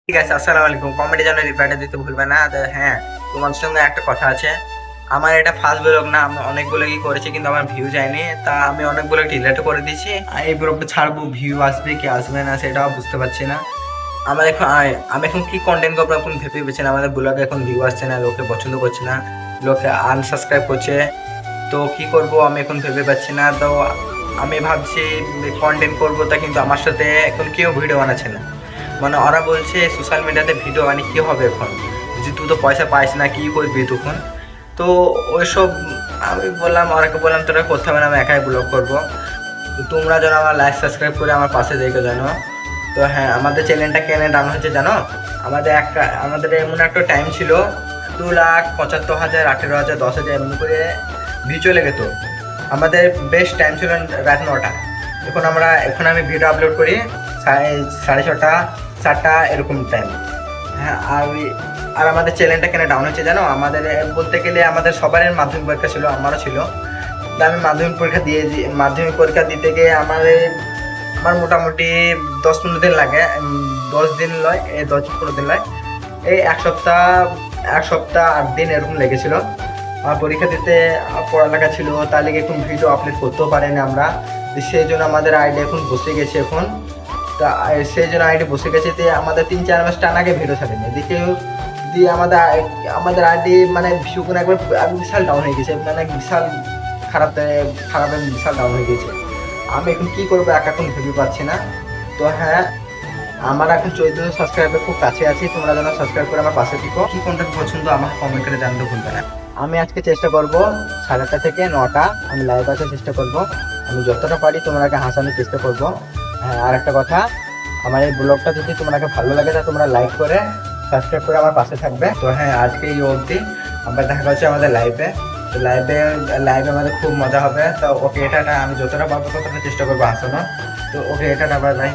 ঠিক আছে, আসসালামু আলাইকুম। কমেন্টে যেন রিপ্লাইটা দিতে ভুলবে না। হ্যাঁ, তোমার সঙ্গে একটা কথা আছে। আমার এটা ফার্স্ট ব্লগ না, আমি অনেক ব্লগই করেছি কিন্তু আমার ভিউ যায়নি। তা আমি অনেক ব্লগ ডিলিটও করে দিয়েছি। আর এই ব্লগটা ছাড়বো, ভিউ আসবে কি আসবে না সেটাও বুঝতে পারছি না। আমার এখন আমি এখন কি কন্টেন্ট করবো এখন ভেবে পেয়েছি না। আমাদের ব্লগে এখন ভিউ আসছে না, লোকে পছন্দ করছে না, লোকে আনসাবস্ক্রাইব করছে। তো কি করব আমি এখন ভেবে পাচ্ছি না। তো আমি ভাবছি কন্টেন্ট করবো, তা কিন্তু আমার সাথে এখন কেউ ভিডিও বানাচ্ছে না। মানে ওরা বলছে সোশ্যাল মিডিয়াতে ভিডিও বানিয়ে কী হবে এখন, যে তুই তো পয়সা পাইস না, কী করবি তখন। তো ওইসব আমি বললাম, ওরাকে বললাম তোরা করতে হবে না, আমি একাই ব্লগ করবো। তো তোমরা যেন আমার লাইক সাবস্ক্রাইব করে আমার পাশে দেখে জানো। তো হ্যাঁ, আমাদের চ্যানেলটা কেন ডাউন হচ্ছে জানো? আমাদের এমন একটা টাইম ছিল 2,75,000, 18,000, 10,000 এমনি করে ভিউ চলে গেত। আমাদের বেস্ট টাইম ছিল রাত 9টা। এখন আমি ভিডিও আপলোড করি সাড়ে 6টা, 7টা এরকম টাইম। হ্যাঁ, আর আমাদের চ্যানেলটা কেন ডাউন হচ্ছে জানো? আমাদের বলতে গেলে আমাদের সবারই মাধ্যমিক পরীক্ষা ছিল, আমারও ছিল। তা আমি মাধ্যমিক পরীক্ষা দিতে গিয়ে আমার মোটামুটি 10-15 দিন লাগে। 10 দিন নয়, এই 10-15 দিন নয়, এই এক সপ্তাহ 8 দিন এরকম লেগেছিল। আর পরীক্ষা দিতে পড়ালেখা ছিল, তার লেগে এখন ভিডিও আপলোড করতেও পারিনি আমরা। সেই জন্য আমাদের আইডি এখন বসে গেছে এখন। তা সেই জন্য আইডি বসে গেছে, দিয়ে আমাদের 3-4 মাস টানাকে ভিডিও ছাড়েনি। দিয়ে আমাদের আইডি মানে ভিউ কোনো একবার বিশাল ডাউন হয়ে গেছে, মানে বিশাল খারাপ বিশাল ডাউন হয়ে গেছে। আমি এখন কি করবো এখন ভেবে পাচ্ছি না। তো হ্যাঁ, আমার এখন 1400 সাবস্ক্রাইবার খুব কাছে আছে। তোমরা যেন সাবস্ক্রাইব করে আমার পাশে থেকো। কি কন্টেন্ট পছন্দ আমাকে কমেন্ট করে জানতে ভুলবে না। আমি আজকে চেষ্টা করব 8:30 থেকে 9টা আমি লাইভ আসার চেষ্টা করব। আমি যতটা পারি তোমাকে হাসানোর চেষ্টা করব। হ্যাঁ, আর একটা কথা, আমার এই ব্লগটা যদি তোমাকে ভালো লাগে তা তোমরা লাইক করে সাবস্ক্রাইব করে আমার পাশে থাকবে। তো হ্যাঁ, আজকে এই অবধি। আমরা দেখা হচ্ছে আমাদের লাইভে। তো লাইভে আমাদের খুব মজা হবে। তো ওকে, এটা আমি যতটা পারবো ততটা চেষ্টা করবো হাসানো। তো ওকে, এটা বাই বাই।